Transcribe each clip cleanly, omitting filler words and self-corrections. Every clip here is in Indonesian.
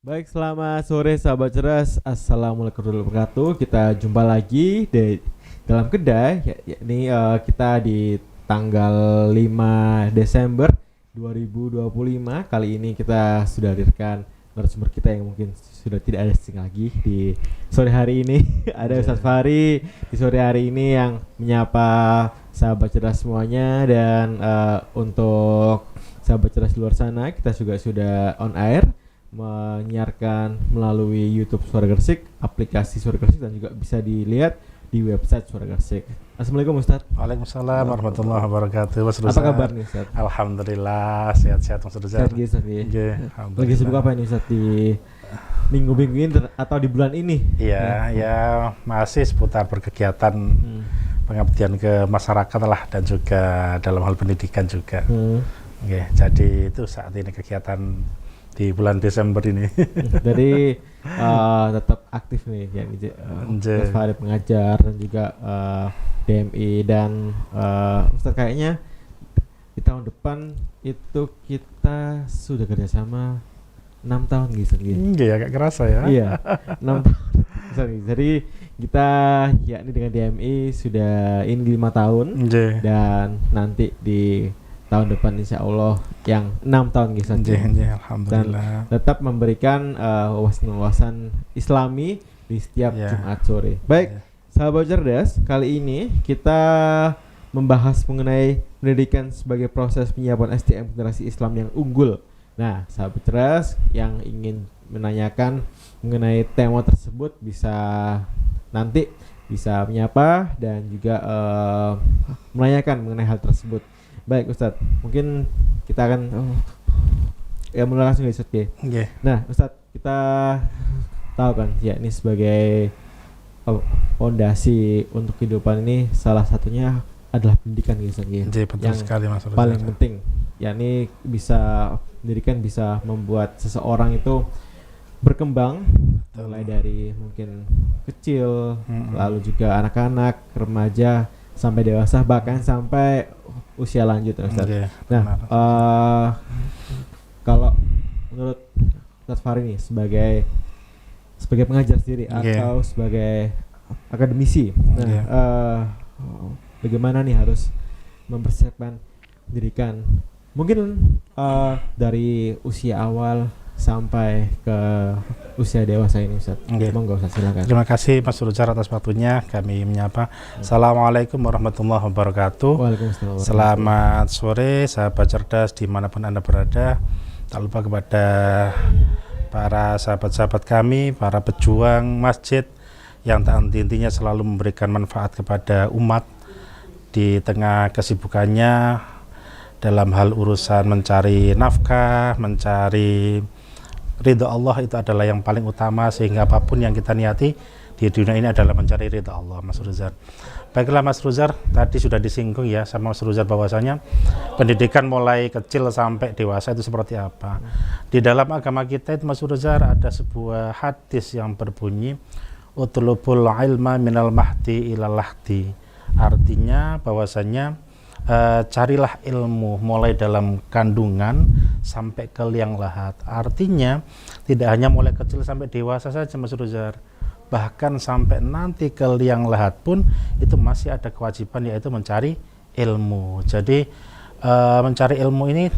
Baik, selamat sore sahabat cerdas. Assalamualaikum warahmatullahi wabarakatuh. Kita jumpa lagi di dalam kedai. Ini kita di tanggal 5 Desember 2025. Kali ini kita sudah hadirkan narasumber kita yang mungkin sudah tidak ada asing lagi di sore hari ini. Ada Ustadz Fahri di sore hari ini yang menyapa sahabat cerdas semuanya. Dan untuk sahabat cerdas di luar sana, kita juga sudah on air menyiarkan melalui YouTube Suara Gersik, aplikasi Suara Gersik, dan juga bisa dilihat di website Suara Gersik. Assalamualaikum Ustadz. Waalaikumsalam warahmatullahi wabarakatuh. Apa kabar nih Ustadz? Alhamdulillah sehat-sehat Mas Ruzar. Sehat gitu Ustadz ya. Lagi sibuk apa ini Ustadz di minggu-minggu ini atau di bulan ini? Iya, ya masih seputar berkegiatan pengabdian ke masyarakat lah, dan juga dalam hal pendidikan juga. Jadi itu saat ini kegiatan di bulan Desember ini. Jadi tetap aktif nih ya, Ustadz Fahri pengajar dan juga DMI, dan Ustadz kayaknya di tahun depan itu kita sudah kerjasama 6 tahun gitu. Iya, agak kerasa ya. Iya, 6 tahun. Jadi kita ya ini dengan DMI sudah ini 5 tahun. Dan nanti di tahun depan insya Allah yang 6 tahun gitu. Alhamdulillah. Dan tetap memberikan wawasan Islami di setiap Jumat sore. Baik, sahabat cerdas, kali ini kita membahas mengenai pendidikan sebagai proses penyiapan SDM generasi Islam yang unggul. Nah, sahabat cerdas yang ingin menanyakan mengenai tema tersebut bisa nanti bisa menyapa dan juga menanyakan mengenai hal tersebut. Baik Ustadz, mungkin kita akan mulai langsung ya Ustadz ya. Nah Ustadz, kita tahu kan ya ini sebagai fondasi untuk kehidupan ini salah satunya adalah pendidikan gitu Ustadz ya. Betul sekali Mas Ruzar. Paling penting yakni bisa pendidikan bisa membuat seseorang itu berkembang mulai dari mungkin kecil, lalu juga anak-anak, remaja, sampai dewasa, bahkan sampai usia lanjut Ustaz. Nah, kalau menurut Ustaz Fahri nih sebagai pengajar sendiri atau sebagai akademisi, bagaimana nih harus mempersiapkan pendidikan? Mungkin dari usia awal sampai ke usia dewasa ini Ustaz. Monggo Ustaz, silakan. Terima kasih Mas Ruzar atas waktunya. Kami menyapa. Assalamualaikum warahmatullahi wabarakatuh. Waalaikumsalam. Selamat sore sahabat cerdas dimanapun Anda berada. Tak lupa kepada para sahabat-sahabat kami, para pejuang masjid yang tak henti-hentinya selalu memberikan manfaat kepada umat di tengah kesibukannya dalam hal urusan mencari nafkah, mencari ridha Allah. Itu adalah yang paling utama, sehingga apapun yang kita niati di dunia ini adalah mencari ridha Allah, Mas Ruzar. Baiklah Mas Ruzar, tadi sudah disinggung ya sama Mas Ruzar bahwasanya pendidikan mulai kecil sampai dewasa itu seperti apa. Di dalam agama kita itu Mas Ruzar ada sebuah hadis yang berbunyi utlubul ilma minal mahdi ilal lahdi. Artinya bahwasanya carilah ilmu mulai dalam kandungan sampai ke liang lahat. Artinya tidak hanya mulai kecil sampai dewasa saja Mas Ruzar, bahkan sampai nanti ke liang lahat pun itu masih ada kewajiban, yaitu mencari ilmu. Jadi mencari ilmu ini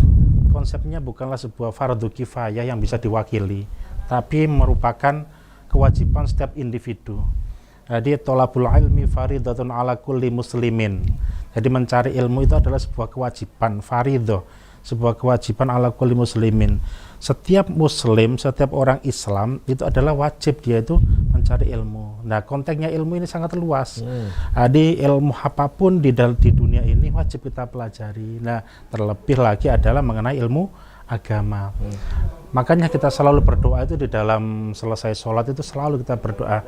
konsepnya bukanlah sebuah fardu kifayah yang bisa diwakili, tapi merupakan kewajiban setiap individu. Jadi tolabul ilmi faridatun ala kulli muslimin. Jadi mencari ilmu itu adalah sebuah kewajiban faridah, sebuah kewajiban ala kulli muslimin. Setiap muslim, setiap orang Islam itu adalah wajib dia itu mencari ilmu. Nah, konteksnya ilmu ini sangat luas. Jadi ilmu apapun di dunia ini wajib kita pelajari. Nah, terlebih lagi adalah mengenai ilmu agama. Makanya kita selalu berdoa itu di dalam selesai sholat itu selalu kita berdoa.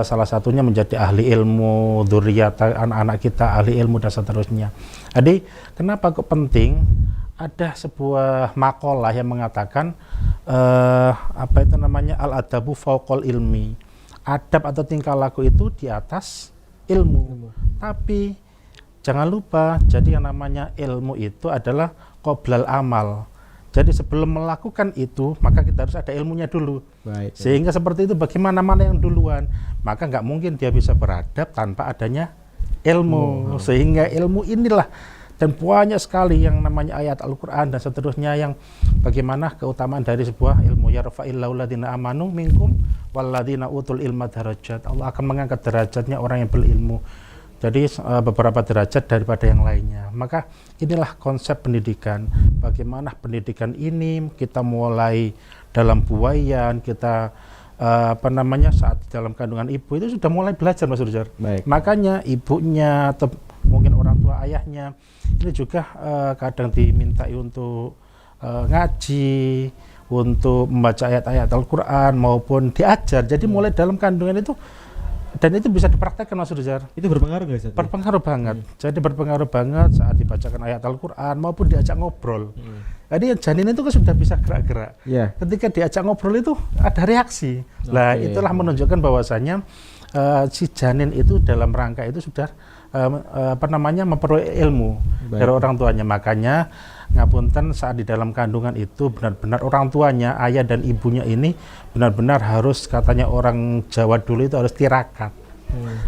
Salah satunya menjadi ahli ilmu, dzurriyyat anak-anak kita ahli ilmu dan seterusnya. Jadi kenapa kok penting? Ada sebuah makalah yang mengatakan al-adabu fauqal ilmi. Adab atau tingkah laku itu di atas ilmu. Tapi jangan lupa, jadi yang namanya ilmu itu adalah qoblal amal. Jadi sebelum melakukan itu, maka kita harus ada ilmunya dulu. Baik. Sehingga seperti itu bagaimana mana yang duluan, maka nggak mungkin dia bisa beradab tanpa adanya ilmu. Sehingga ilmu inilah, dan banyak sekali yang namanya ayat Al-Quran dan seterusnya yang bagaimana keutamaan dari sebuah ilmu. Yarfa'illahu ladina amanu minkum walladina utul ilma darajat. Allah akan mengangkat derajatnya orang yang berilmu. Jadi beberapa derajat daripada yang lainnya. Maka inilah konsep pendidikan. Bagaimana pendidikan ini kita mulai dalam buayan, kita saat dalam kandungan ibu itu sudah mulai belajar, Mas Rujar. Makanya ibunya atau mungkin orang tua ayahnya ini juga kadang dimintai untuk ngaji, untuk membaca ayat-ayat Al-Quran maupun diajar. Jadi mulai dalam kandungan itu, dan itu bisa dipraktekkan, Mas Rizar. Itu berpengaruh nggak sih? Berpengaruh banget. Jadi berpengaruh banget saat dibacakan ayat Al-Quran maupun diajak ngobrol. Jadi janin itu kan sudah bisa gerak-gerak. Ketika diajak ngobrol itu ada reaksi. Nah, itulah menunjukkan bahwasanya si janin itu dalam rangka itu sudah memperoleh ilmu dari orang tuanya. Makanya ngapunten saat di dalam kandungan itu benar-benar orang tuanya, ayah dan ibunya ini benar-benar harus, katanya orang Jawa dulu itu harus tirakat.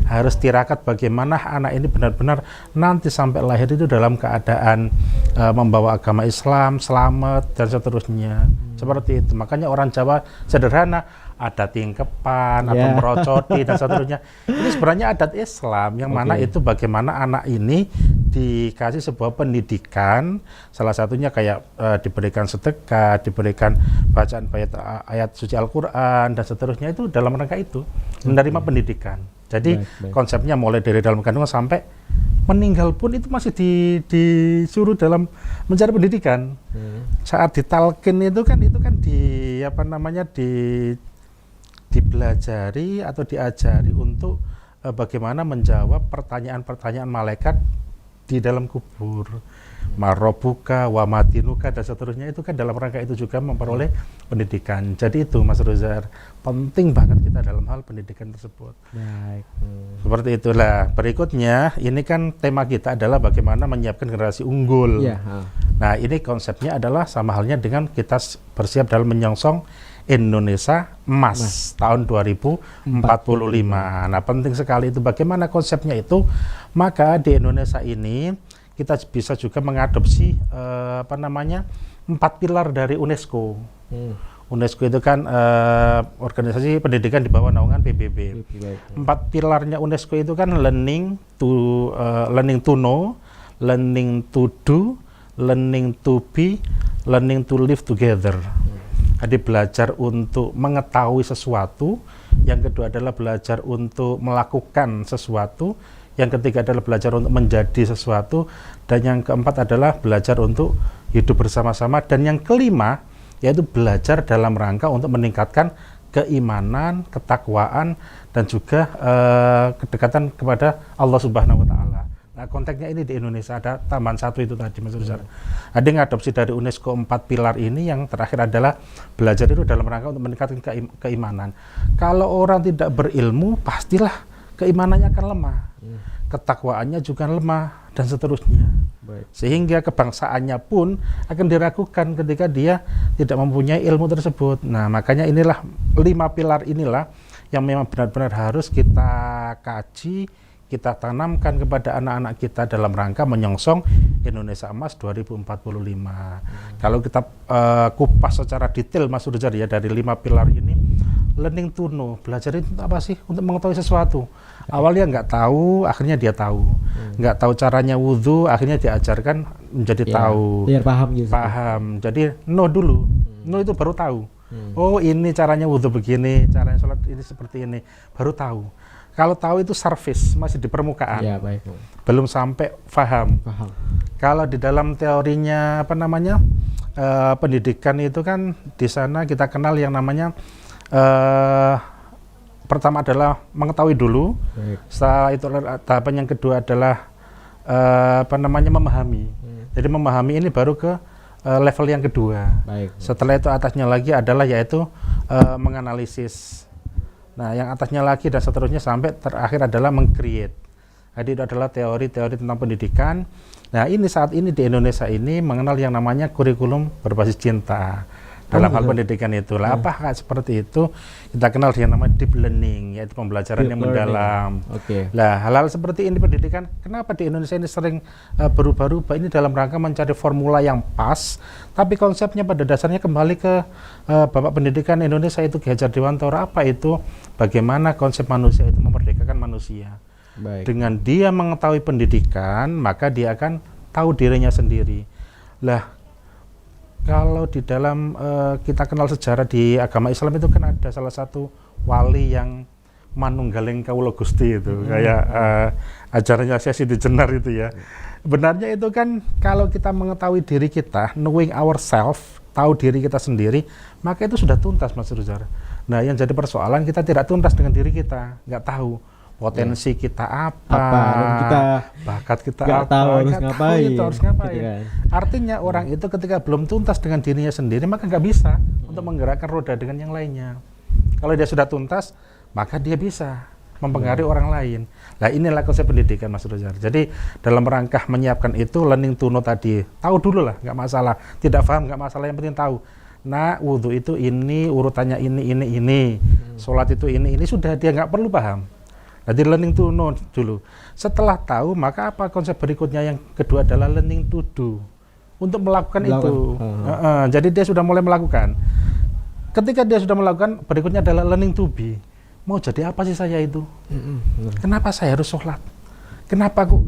Harus tirakat bagaimana anak ini benar-benar nanti sampai lahir itu dalam keadaan membawa agama Islam, selamat dan seterusnya. Seperti itu. Makanya orang Jawa sederhana, ada tingkepan atau merocoti dan seterusnya. Ini sebenarnya adat Islam yang mana itu bagaimana anak ini dikasih sebuah pendidikan, salah satunya kayak diberikan sedekah, diberikan bacaan ayat suci Al-Quran dan seterusnya, itu dalam rangka itu menerima pendidikan. Jadi konsepnya mulai dari dalam kandungan sampai meninggal pun itu masih disuruh dalam mencari pendidikan. Saat ditalkin itu kan dipelajari atau diajari untuk bagaimana menjawab pertanyaan-pertanyaan malaikat di dalam kubur. Marobuka, wamatinuka dan seterusnya, itu kan dalam rangka itu juga memperoleh pendidikan. Jadi itu, Mas Rozar, penting banget kita dalam hal pendidikan tersebut. Seperti itulah. Berikutnya, ini kan tema kita adalah bagaimana menyiapkan generasi unggul. Nah, ini konsepnya adalah sama halnya dengan kita bersiap dalam menyongsong Indonesia Emas tahun 2045. Nah, penting sekali itu bagaimana konsepnya itu. Maka di Indonesia ini kita bisa juga mengadopsi 4 pilar dari UNESCO. UNESCO itu kan organisasi pendidikan di bawah naungan PBB. 4 pilarnya UNESCO itu kan learning to know, learning to do, learning to be, learning to live together. Jadi belajar untuk mengetahui sesuatu, yang kedua adalah belajar untuk melakukan sesuatu, yang ketiga adalah belajar untuk menjadi sesuatu, dan yang keempat adalah belajar untuk hidup bersama-sama, dan yang kelima yaitu belajar dalam rangka untuk meningkatkan keimanan, ketakwaan, dan juga kedekatan kepada Allah Subhanahu wa Ta'ala. Nah, konteksnya ini di Indonesia ada tambahan satu itu tadi, Mas Rizal. Ada ngadopsi dari UNESCO 4 pilar ini, yang terakhir adalah belajar itu dalam rangka untuk meningkatkan keimanan. Kalau orang tidak berilmu, pastilah keimanannya akan lemah, ketakwaannya juga lemah, dan seterusnya. Sehingga kebangsaannya pun akan diragukan ketika dia tidak mempunyai ilmu tersebut. Nah, makanya inilah 5 pilar inilah yang memang benar-benar harus kita kaji, kita tanamkan kepada anak-anak kita dalam rangka menyongsong Indonesia Emas 2045. Kalau kita kupas secara detail, Mas Rizal, ya, dari 5 pilar ini, learning to know, belajar itu apa sih? Untuk mengetahui sesuatu. Awalnya nggak tahu, akhirnya dia tahu. Nggak tahu caranya wudhu, akhirnya diajarkan menjadi tahu. Biar paham gitu. Paham. Jadi know dulu. Know itu baru tahu. Oh, ini caranya wudhu begini, caranya sholat ini seperti ini. Baru tahu. Kalau tahu itu surface, masih di permukaan. Belum sampai paham. Kalau di dalam teorinya pendidikan itu kan di sana kita kenal yang namanya pertama adalah mengetahui dulu. Setelah itu tahapan yang kedua adalah memahami. Jadi memahami ini baru ke level yang kedua. Setelah itu atasnya lagi adalah yaitu menganalisis. Nah, yang atasnya lagi dan seterusnya sampai terakhir adalah meng-create. Jadi itu adalah teori-teori tentang pendidikan. Nah, ini saat ini di Indonesia ini mengenal yang namanya kurikulum berbasis cinta. Dalam hal pendidikan itulah apa seperti itu kita kenal dengan nama deep learning, yaitu pembelajaran yang mendalam. Nah, hal-hal seperti ini pendidikan, kenapa di Indonesia ini sering berubah-ubah, ini dalam rangka mencari formula yang pas, tapi konsepnya pada dasarnya kembali ke Bapak Pendidikan Indonesia itu Ki Hajar Dewantara. Apa itu? Bagaimana konsep manusia itu memerdekakan manusia. Dengan dia mengetahui pendidikan, maka dia akan tahu dirinya sendiri. Lah, kalau di dalam kita kenal sejarah di agama Islam itu kan ada salah satu wali yang manunggaling kawula Gusti itu, kayak ajarannya Syekh Siti Jenar itu ya. Benarnya itu kan kalau kita mengetahui diri kita, knowing ourselves, tahu diri kita sendiri, maka itu sudah tuntas, Mas Ruzar. Nah, yang jadi persoalan kita tidak tuntas dengan diri kita, nggak tahu potensi kita apa kita bakat kita apa, tahu harus ngapain, itu harus ngapain. Gitu kan. Artinya orang itu ketika belum tuntas dengan dirinya sendiri, maka nggak bisa untuk menggerakkan roda dengan yang lainnya. Kalau dia sudah tuntas, maka dia bisa mempengaruhi orang lain. Nah, inilah konsep pendidikan, Mas Ruzar. Jadi dalam rangka menyiapkan itu, learning to know tadi, tahu dulu lah, nggak masalah. Tidak paham nggak masalah, yang penting tahu. Nah, wudhu itu ini, urutannya ini. Sholat itu ini, sudah dia nggak perlu paham. Jadi learning to know dulu. Setelah tahu, maka apa konsep berikutnya yang kedua adalah learning to do. Untuk melakukan itu. Jadi dia sudah mulai melakukan. Ketika dia sudah melakukan, berikutnya adalah learning to be. Mau jadi apa sih saya itu? Kenapa saya harus sholat? Kenapa aku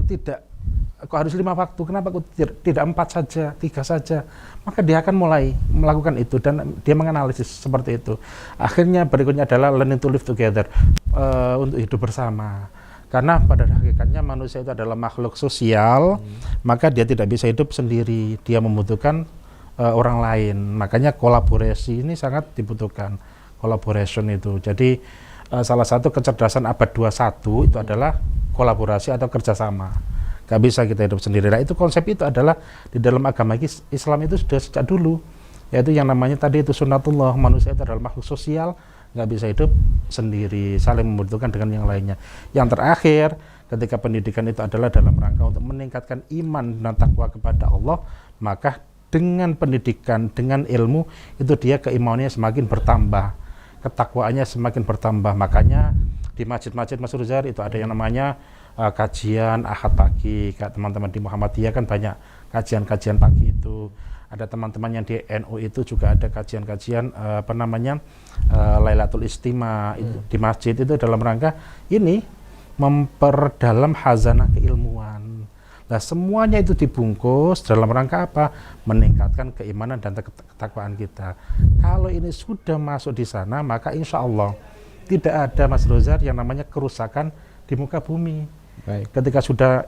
harus 5 waktu? Kenapa aku tidak 4 saja, 3 saja? Maka dia akan mulai melakukan itu dan dia menganalisis seperti itu. Akhirnya berikutnya adalah learning to live together, untuk hidup bersama. Karena pada hakikatnya manusia itu adalah makhluk sosial, maka dia tidak bisa hidup sendiri. Dia membutuhkan orang lain. Makanya kolaborasi ini sangat dibutuhkan. Collaboration itu. Jadi salah satu kecerdasan abad 21 itu adalah kolaborasi atau kerjasama. Gak bisa kita hidup sendiri. Nah, itu konsep itu adalah di dalam agama Islam itu sudah sejak dulu, yaitu yang namanya tadi itu sunnatullah, manusia itu adalah makhluk sosial, nggak bisa hidup sendiri, saling membutuhkan dengan yang lainnya. Yang terakhir, ketika pendidikan itu adalah dalam rangka untuk meningkatkan iman dan takwa kepada Allah, maka dengan pendidikan, dengan ilmu itu dia keimanannya semakin bertambah, ketakwaannya semakin bertambah. Makanya di masjid-masjid, Mas Ruzar, itu ada yang namanya kajian Ahad pagi. Kayak teman-teman di Muhammadiyah kan banyak kajian-kajian pagi itu. Ada teman-teman yang di NU itu juga ada kajian-kajian Lailatul Istima itu di masjid, itu dalam rangka ini memperdalam khazanah keilmuan. Nah, semuanya itu dibungkus dalam rangka apa? Meningkatkan keimanan dan ketakwaan kita. Kalau ini sudah masuk di sana, maka insya Allah tidak ada, Mas Ruzar, yang namanya kerusakan di muka bumi. Ketika sudah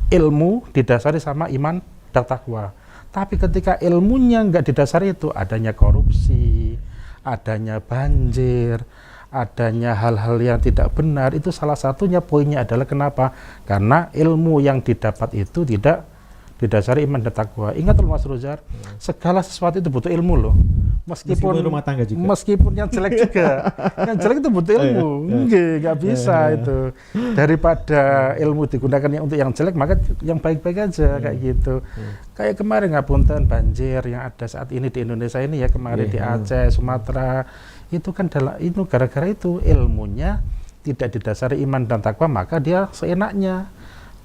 ilmu didasari sama iman dan takwa. Tapi ketika ilmunya nggak didasari itu, adanya korupsi, adanya banjir, adanya hal-hal yang tidak benar, itu salah satunya poinnya adalah kenapa? Karena ilmu yang didapat itu tidak didasari iman dan takwa. Ingat loh, Mas Ruzar, segala sesuatu itu butuh ilmu loh. Meskipun rumah tangga juga. Meskipun yang jelek juga. Yang jelek itu butuh ilmu. Nggak bisa itu. Daripada ilmu digunakan untuk yang jelek, maka yang baik-baik aja kayak gitu. Kayak kemarin ngapunten banjir yang ada saat ini di Indonesia ini ya, kemarin di Aceh, Sumatera, itu kan itu gara-gara itu ilmunya tidak didasari iman dan takwa, maka dia seenaknya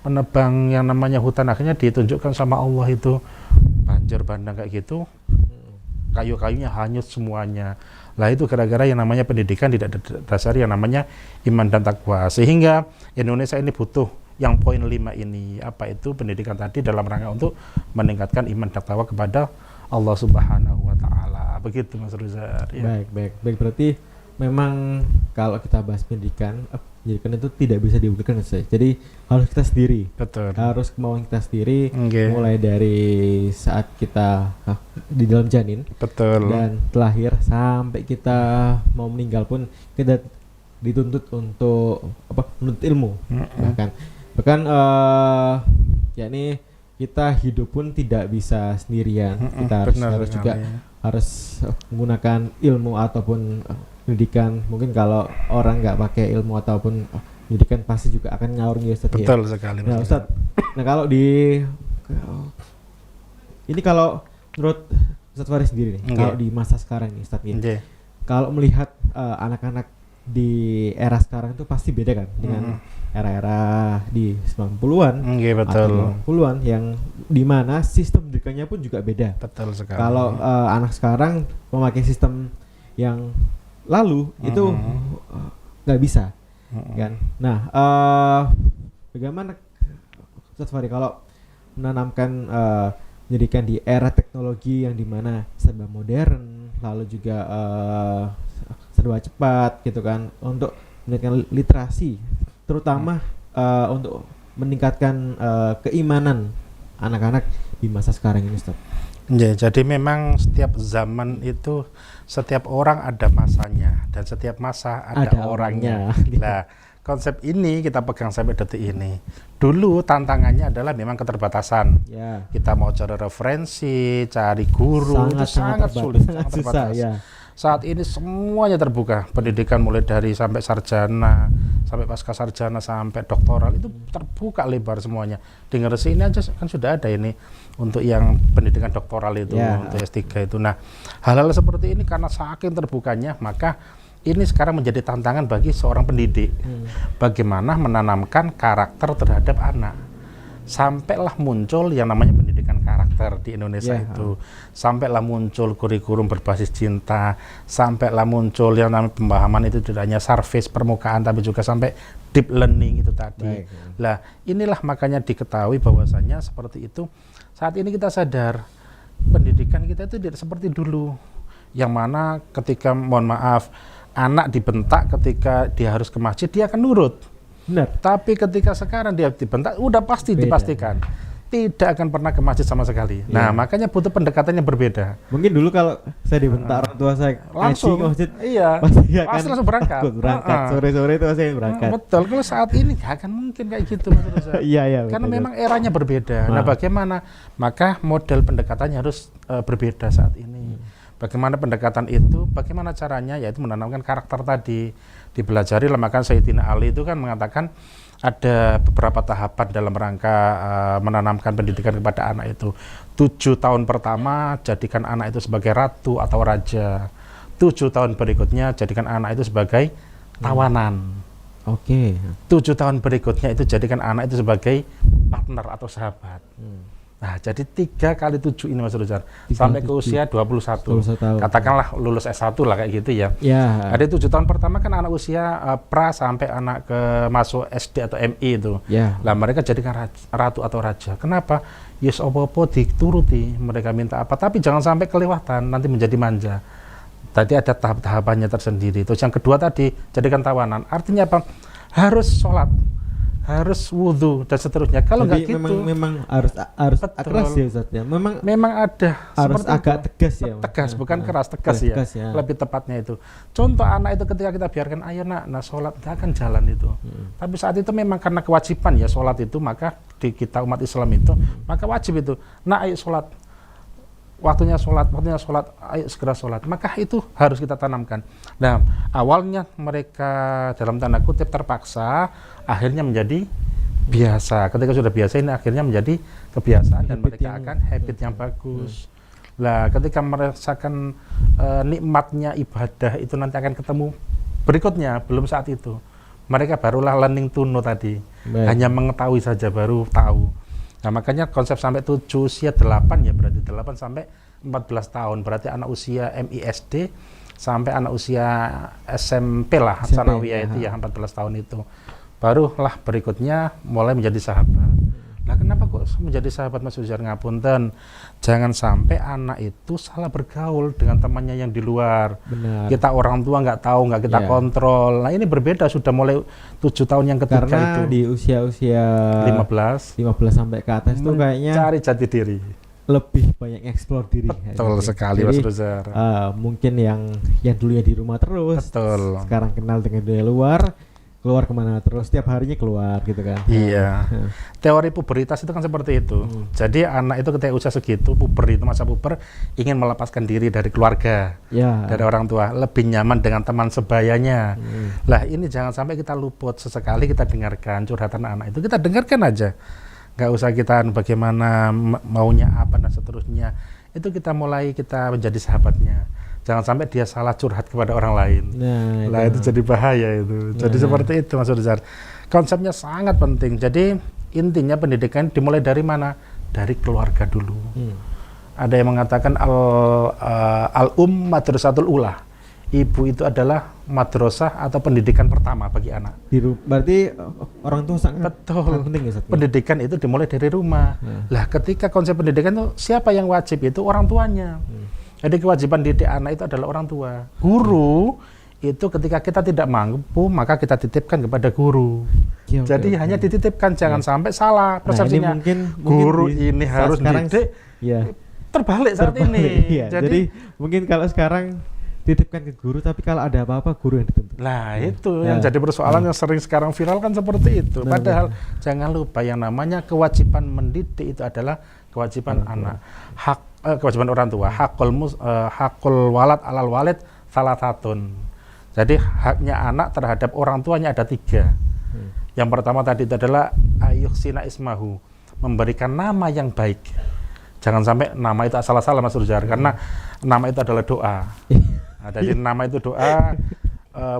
menebang yang namanya hutan, akhirnya ditunjukkan sama Allah itu banjir bandang kayak gitu, kayu-kayunya hanyut semuanya. Lah itu gara-gara yang namanya pendidikan tidak didasari yang namanya iman dan takwa. Sehingga Indonesia ini butuh yang poin 5 ini, apa itu pendidikan tadi dalam rangka untuk meningkatkan iman dan takwa kepada Allah Subhanahu wa taala. Begitu, Mas Ruzar. Ya. Baik. Berarti memang kalau kita bahas pendidikan itu tidak bisa dibuktikan saja. Jadi harus kita sendiri. Betul. Harus kemauan kita sendiri. Mulai dari saat kita di dalam janin. Betul. Dan terlahir sampai kita mau meninggal pun kita dituntut untuk menuntut ilmu. Bahkan yakni kita hidup pun tidak bisa sendirian. Kita harus juga harus menggunakan ilmu ataupun pendidikan. Mungkin kalau orang nggak pakai ilmu ataupun pendidikan pasti juga akan ngaruh ya Ustadz. Betul sekali. Nah Mas Ustadz, nah kalau ini kalau menurut Ustadz Faris sendiri nih, Oke. kalau di masa sekarang nih Ustadz ya, Nggih. kalau melihat anak-anak di era sekarang itu pasti beda kan dengan era-era di 90-an Nggih, atau betul. 80-an yang dimana sistem pendidikannya pun juga beda. Betul sekali. Kalau anak sekarang memakai sistem yang lalu itu nggak bisa kan. Nah, bagaimana Ustadz Fahri kalau menanamkan pendidikan di era teknologi yang dimana serba modern, lalu juga serba cepat gitu kan, untuk meningkatkan literasi, terutama untuk meningkatkan keimanan anak-anak di masa sekarang ini, Ustaz. Ya, jadi memang setiap zaman itu setiap orang ada masanya dan setiap masa ada orangnya. Nah, konsep ini kita pegang sampai detik ini. Dulu tantangannya adalah memang keterbatasan. Ya. Kita mau cari referensi, cari guru itu sangat sulit, sangat terbatas. Ya. Saat ini semuanya terbuka, pendidikan mulai dari sampai sarjana, sampai pasca sarjana, sampai doktoral itu terbuka lebar semuanya. Di Gresik ini aja kan sudah ada ini untuk yang pendidikan doktoral itu, untuk S3 itu. Nah, hal-hal seperti ini karena saking terbukanya, maka ini sekarang menjadi tantangan bagi seorang pendidik. Bagaimana menanamkan karakter terhadap anak. Sampailah muncul yang namanya pendidikan karakter di Indonesia itu. Sampailah muncul kurikulum berbasis cinta, sampailah muncul yang namanya pemahaman itu tidak hanya surface permukaan tapi juga sampai deep learning itu tadi. Lah, inilah makanya diketahui bahwasanya seperti itu. Saat ini kita sadar pendidikan kita itu tidak seperti dulu. Yang mana ketika mohon maaf anak dibentak ketika dia harus ke masjid dia akan nurut. Benar. Tapi ketika sekarang dia dibentak, udah pasti dipastikan tidak akan pernah ke masjid sama sekali. Nah, makanya butuh pendekatan yang berbeda. Mungkin dulu kalau saya dibentak orang tua saya langsung ke masjid, pasti langsung berangkat. Sore-sore itu saya berangkat. Betul. Kalau saat ini nggak akan mungkin kayak gitu, Mas Reza. Iya. Karena memang eranya berbeda. Nah, bagaimana? Maka model pendekatannya harus berbeda saat ini. Bagaimana pendekatan itu? Bagaimana caranya? Yaitu menanamkan karakter tadi. Dipelajari, maka Sayyidina Ali itu kan mengatakan ada beberapa tahapan dalam rangka menanamkan pendidikan kepada anak itu. 7 tahun pertama jadikan anak itu sebagai ratu atau raja. 7 tahun berikutnya jadikan anak itu sebagai tawanan. 7 tahun berikutnya itu jadikan anak itu sebagai partner atau sahabat. Nah, jadi 3 kali 7 ini Mas Rujar sampai ke usia 21 tahun. Katakanlah lulus S1 lah kayak gitu ya. Ada 7 tahun pertama kan anak usia pra sampai anak ke masuk SD atau MI itu. Lah mereka jadikan ratu atau raja. Kenapa? Yes, opo-opo dituruti, mereka minta apa, tapi jangan sampai kelewatan nanti menjadi manja. Tadi ada tahap-tahapannya tersendiri. Terus yang kedua tadi jadikan tawanan. Artinya apa? Harus sholat, harus wudhu dan seterusnya. Kalau nggak gitu, memang harus keras ya Ustaz ya. Memang ada harus agak tegas ya. Tegas, bukan keras, tegas ya. Lebih tepatnya itu. Contoh anak itu ketika kita biarkan, ayo nak, sholat, nggak akan jalan itu. Tapi saat itu memang karena kewajiban ya sholat itu, maka di kita umat Islam itu, maka wajib itu. Nak, ayo sholat. Waktunya sholat, ayo segera sholat. Maka itu harus kita tanamkan. Nah, awalnya mereka dalam tanda kutip terpaksa, akhirnya menjadi biasa. Ketika sudah biasa ini akhirnya menjadi kebiasaan dan mereka akan habit yang bagus. Nah, ketika merasakan nikmatnya ibadah itu nanti akan ketemu berikutnya, belum saat itu. Mereka barulah learning to know tadi. Hanya mengetahui saja baru tahu. Nah, makanya konsep sampai 7 usia 8 ya berarti 8 sampai 14 tahun. Berarti anak usia MISD sampai anak usia SMP lah, Sanawiyah itu ya 14 tahun itu. Barulah berikutnya mulai menjadi sahabat. Nah, kenapa kok menjadi sahabat Mas Ujar? Ngapunten, jangan sampai anak itu salah bergaul dengan temannya yang di luar. Benar. Kita orang tua nggak tahu, nggak kita kontrol. Nah, ini berbeda sudah mulai 7 tahun yang ketiga. Karena itu di usia 15 sampai ke atas itu kayaknya cari jati diri, lebih banyak eksplor diri. Betul sekali Mas Ruzar. Mungkin yang dulunya di rumah terus, sekarang kenal dengan dunia luar, keluar kemana terus setiap harinya keluar gitu kan. Iya. Teori puberitas itu kan seperti itu. Jadi anak itu ketika usia segitu, puber itu masa puber, ingin melepaskan diri dari keluarga, dari orang tua, lebih nyaman dengan teman sebayanya. Lah ini jangan sampai kita luput, sesekali kita dengarkan curhatan anak itu, kita dengarkan aja. Nggak usah kita bagaimana maunya apa dan seterusnya. Itu kita mulai kita menjadi sahabatnya. Jangan sampai dia salah curhat kepada orang lain. Nah, itu jadi bahaya itu. Jadi seperti itu Mas Rizal. Konsepnya sangat penting. Jadi intinya pendidikan dimulai dari mana? Dari keluarga dulu. Ada yang mengatakan madrasatul ula. Ibu itu adalah madrasah atau pendidikan pertama bagi anak. Berarti orang tua sangat penting ya, Ustaz? Pendidikan itu dimulai dari rumah. Lah ketika konsep pendidikan itu siapa yang wajib? Itu orang tuanya. Jadi kewajiban didik anak itu adalah orang tua. Guru itu ketika kita tidak mampu maka kita titipkan kepada guru. Jadi hanya dititipkan, jangan sampai salah persepsinya. Mungkin guru ini harus didik. Terbalik saat ini. Jadi mungkin kalau sekarang titipkan ke guru, tapi kalau ada apa-apa guru yang dituntut. Nah itu yang jadi persoalan yang sering sekarang viral kan seperti itu. Padahal jangan lupa yang namanya kewajiban mendidik itu adalah kewajiban anak. Kewajiban orang tua. Hakul walad alal walid salah satun. Jadi haknya anak terhadap orang tuanya ada 3. Yang pertama tadi itu adalah ayuhsina ismahu, memberikan nama yang baik. Jangan sampai nama itu asal-asalan Mas Rujar, karena nama itu adalah doa. Jadi nama itu doa,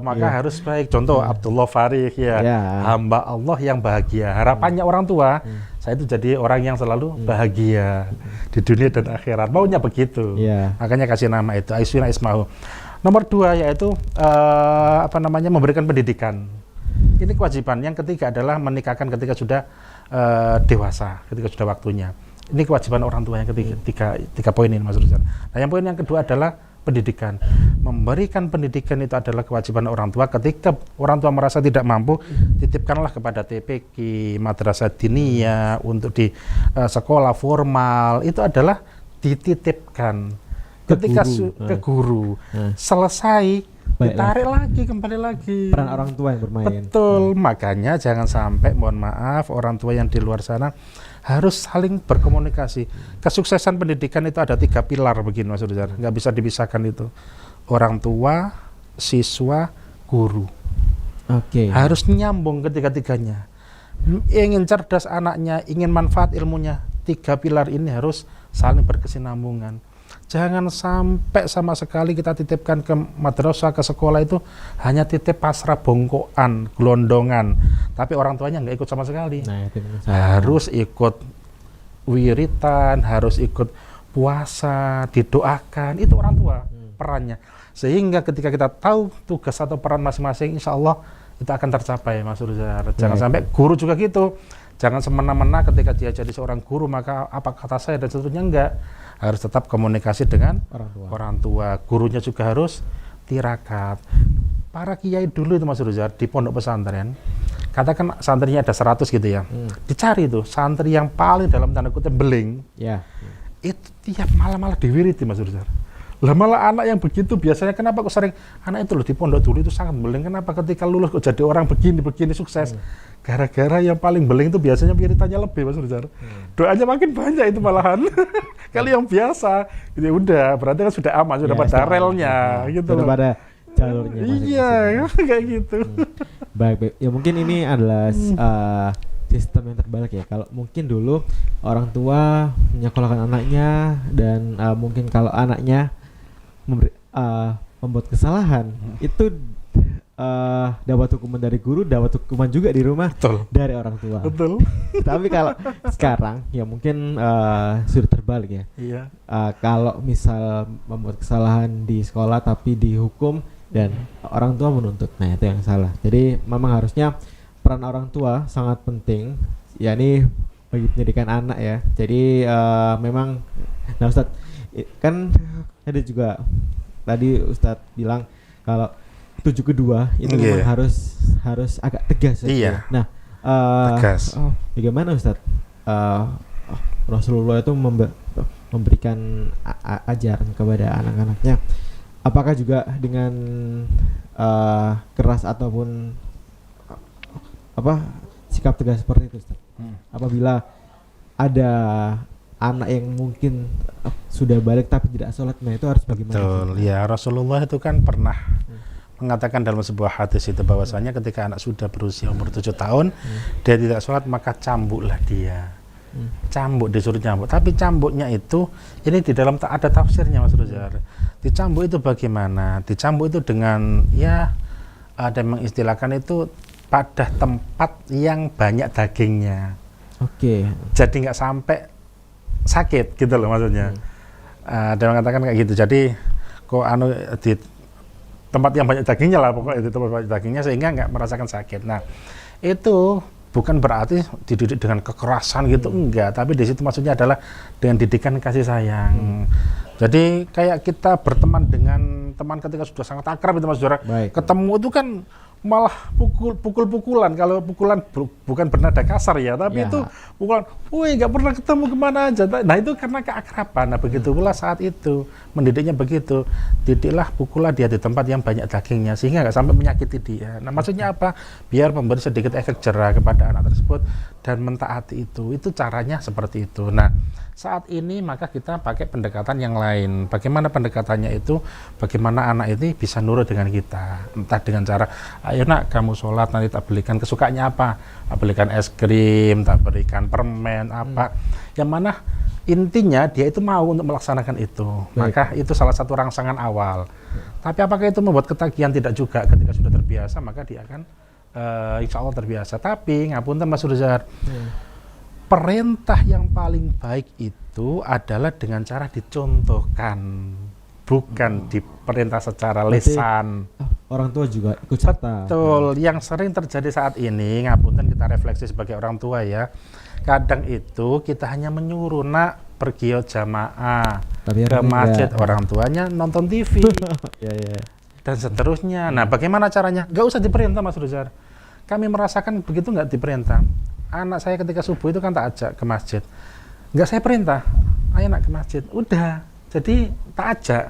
maka harus baik. Contoh Abdullah Farid hamba Allah yang bahagia. Harapannya orang tua, saya itu jadi orang yang selalu bahagia di dunia dan akhirat. Maunya begitu. Makanya kasih nama itu Aiswina Ismahu. Nomor 2 yaitu memberikan pendidikan. Ini kewajiban. Yang ketiga adalah menikahkan ketika sudah dewasa, ketika sudah waktunya. Ini kewajiban orang tua yang ketiga, 3 poin ini Mas Rizal. Nah yang poin yang kedua adalah pendidikan. Memberikan pendidikan itu adalah kewajiban orang tua. Ketika orang tua merasa tidak mampu, titipkanlah kepada TPQ, madrasah diniyah, untuk di sekolah formal. Itu adalah dititipkan ketika ke guru. Selesai, ditarik lagi, kembali lagi. Peran orang tua yang bermain. Betul. Makanya jangan sampai, mohon maaf, orang tua yang di luar sana harus saling berkomunikasi. Kesuksesan pendidikan itu ada 3 pilar begini Mas Rizal, nggak bisa dipisahkan itu. Orang tua, siswa, guru. Harus nyambung ketiga-tiganya. Ingin cerdas anaknya, ingin manfaat ilmunya, 3 pilar ini harus saling berkesinambungan. Jangan sampai sama sekali kita titipkan ke madrasah, ke sekolah itu hanya titip pasrah bongkoan, gelondongan, tapi orang tuanya nggak ikut sama sekali. Harus ikut wiritan, harus ikut puasa, didoakan, itu orang tua perannya. Sehingga ketika kita tahu tugas atau peran masing-masing, insya Allah itu akan tercapai Mas Rizal. Jangan sampai guru juga gitu. Jangan semena-mena ketika dia jadi seorang guru maka apa kata saya dan seterusnya, enggak. Harus tetap komunikasi dengan orang tua. Gurunya juga harus tirakat. Para kiai dulu itu Mas Rizal di pondok pesantren, katakan santrinya ada 100 gitu ya. Dicari tuh santri yang paling dalam tanda kutip beling. Itu tiap malam diwiriti Mas Rizal. Lah malah anak yang begitu biasanya kenapa kok sering anak itu loh di pondok dulu itu sangat beling, kenapa ketika lulus kok jadi orang begini sukses? Gara-gara yang paling beling itu biasanya wiritannya lebih Mas Rizal. Doanya makin banyak itu malahan. Kalau yang biasa itu udah berarti kan sudah aman, sudah pada relnya gitu loh. Sudah pada jalurnya. Iya, kayak gitu. Baik. Ya mungkin ini adalah sistem yang terbalik ya. Kalau mungkin dulu orang tua menyekolahkan anaknya dan mungkin kalau anaknya membuat kesalahan itu dapat hukuman dari guru, dapat hukuman juga di rumah. Dari orang tua. Tapi kalau sekarang ya mungkin sudah terbalik ya. Kalau misal membuat kesalahan di sekolah tapi dihukum dan orang tua menuntut, nah itu yang salah. Jadi memang harusnya peran orang tua sangat penting, yakni bagi pendidikan anak ya. Jadi memang, nah Ustadz kan ada juga tadi Ustadz bilang kalau 7 kedua itu memang harus agak tegas ya. Nah tegas. Bagaimana Ustadz Rasulullah itu memberikan ajaran kepada anak-anaknya? Apakah juga dengan keras ataupun sikap tegas seperti itu, Ustaz. Apabila ada anak yang mungkin sudah balik tapi tidak sholat, nah itu harus bagaimana? Betul, ya Rasulullah itu kan pernah mengatakan dalam sebuah hadis itu bahwasanya ketika anak sudah berusia umur 7 tahun dia tidak sholat maka cambuklah dia. Cambuk, disuruh cambuk. Tapi cambuknya itu ini di dalam ada tafsirnya Mas Ruzar. Dicambuk itu bagaimana? Dicambuk itu dengan ya ada mengistilahkan itu pada tempat yang banyak dagingnya. Oke. Jadi nggak sampai sakit gitu loh maksudnya. Ada yang mengatakan kayak gitu. Jadi kok di tempat yang banyak dagingnya lah pokoknya itu tempat banyak dagingnya sehingga nggak merasakan sakit. Nah itu bukan berarti dididik dengan kekerasan gitu enggak. Tapi di situ maksudnya adalah dengan didikan kasih sayang. Jadi kayak kita berteman dengan teman ketika sudah sangat akrab itu Mas Saudara. Ketemu itu kan malah pukul-pukulan. Kalau pukulan bukan bernada kasar ya, tapi itu pukulan, woi nggak pernah ketemu kemana aja. Nah itu karena keakraban. Nah begitu pula saat itu mendidiknya begitu, didiklah pukullah dia di tempat yang banyak dagingnya sehingga nggak sampai menyakiti dia. Nah maksudnya apa? Biar memberi sedikit efek jerah kepada anak tersebut dan mentaati itu. Itu caranya seperti itu. Nah saat ini maka kita pakai pendekatan yang lain. Bagaimana pendekatannya itu? Bagaimana anak ini bisa nurut dengan kita? Entah dengan cara, ayo nak kamu sholat nanti tak belikan kesukaannya apa? Tak belikan es krim, tak berikan permen apa? Yang mana intinya dia itu mau untuk melaksanakan itu. Maka itu salah satu rangsangan awal. Tapi apakah itu membuat ketagihan? Tidak juga. Ketika sudah terbiasa maka dia akan insya Allah terbiasa. Tapi ngapunten Mas Ruzar, perintah yang paling baik itu adalah dengan cara dicontohkan, bukan diperintah secara lisan. Orang tua juga ikut serta. Betul, yang sering terjadi saat ini, ngapunten kita refleksi sebagai orang tua ya. Kadang itu kita hanya menyuruh nak pergi jamaah ke masjid, orang tuanya nonton TV dan seterusnya. Nah, bagaimana caranya? Gak usah diperintah Mas Ruzar. Kami merasakan begitu nggak diperintah. Anak saya ketika subuh itu kan tak ajak ke masjid, nggak saya perintah, ayo nak ke masjid, udah, jadi tak ajak,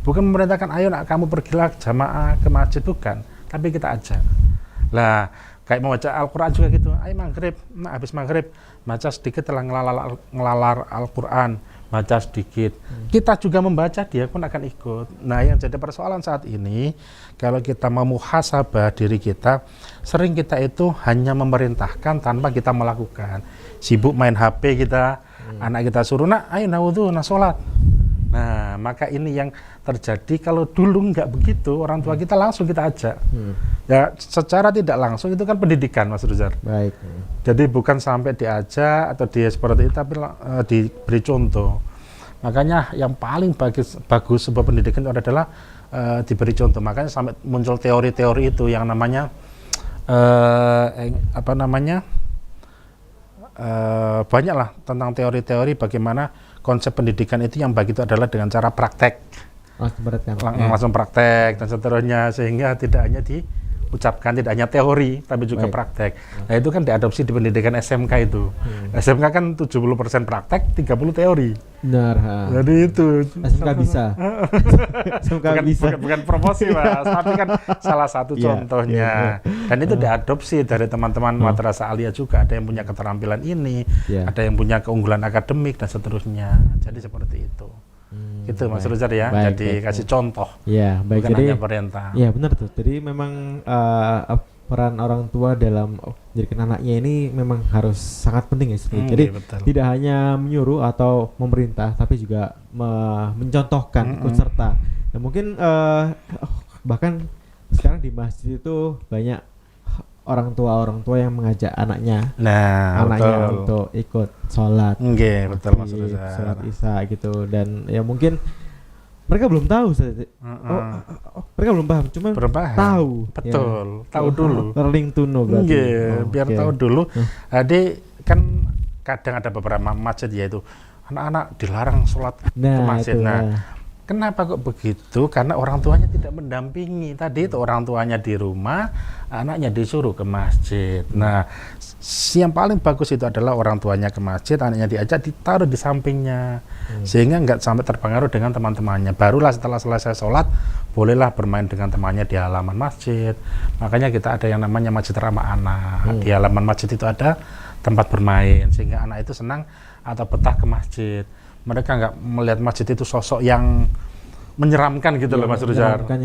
bukan memerintahkan ayo nak kamu pergilah jamaah ke masjid, bukan, tapi kita ajak. Lah kayak mau baca Al-Quran juga gitu, ayo maghrib, nah habis maghrib baca sedikit telah ngelalar Al-Quran, baca sedikit, kita juga membaca, dia pun akan ikut. Nah yang jadi persoalan saat ini, kalau kita mau muhasabah diri kita, sering kita itu hanya memerintahkan tanpa kita melakukan. Sibuk main HP kita, anak kita suruh, nak ayo nawudhu, nak sholat. Nah maka ini yang terjadi. Kalau dulu nggak begitu, orang tua kita langsung kita ajak. Ya secara tidak langsung itu kan pendidikan Mas Ruzar. Baik. Jadi bukan sampai diajak atau dia seperti itu, tapi diberi contoh. Makanya yang paling bagus sebuah pendidikan itu adalah diberi contoh. Makanya sampai muncul teori-teori itu yang namanya banyaklah tentang teori-teori bagaimana konsep pendidikan itu yang baik itu adalah dengan cara praktek. Langsung praktek dan seterusnya, sehingga tidak hanya diucapkan, tidak hanya teori tapi juga praktek. Nah itu kan diadopsi di pendidikan SMK itu. SMK kan 70% praktek, 30 teori. Benar. Jadi itu SMK bisa. SMK bukan promosi Mas, tapi kan salah satu contohnya. Dan itu diadopsi dari teman-teman madrasah aliyah juga. Ada yang punya keterampilan ini, ada yang punya keunggulan akademik dan seterusnya. Jadi seperti itu. Itu Mas Ruzar ya. Jadi kasih contoh. Ya, baik. Bukan jadi hanya perintah. Ya benar tuh. Jadi memang peran orang tua dalam menjadikan anaknya ini memang harus sangat penting ya. Jadi tidak hanya menyuruh atau memerintah, tapi juga mencontohkan, ikut serta. Dan mungkin bahkan sekarang di masjid itu banyak orang tua yang mengajak anaknya untuk ikut sholat. Betul Mas Ruzar. Sholat Isya gitu. Dan ya mungkin mereka belum tahu, mereka belum paham, cuma tahu. Betul, tahu dulu. Learning to know berarti. Biar tahu dulu. Jadi kan kadang ada beberapa masjid yaitu anak-anak dilarang sholat ke masjid. Nah, Kenapa kok begitu? Karena orang tuanya tidak mendampingi. Tadi itu orang tuanya di rumah, anaknya disuruh ke masjid. Nah, yang paling bagus itu adalah orang tuanya ke masjid, anaknya diajak ditaruh di sampingnya, sehingga nggak sampai terpengaruh dengan teman-temannya. Barulah setelah selesai sholat, bolehlah bermain dengan temannya di halaman masjid. Makanya kita ada yang namanya masjid ramah anak. Di halaman masjid itu ada tempat bermain, sehingga anak itu senang atau betah ke masjid. Mereka nggak melihat masjid itu sosok yang menyeramkan gitu loh Mas Ruzar. Menyeramkan,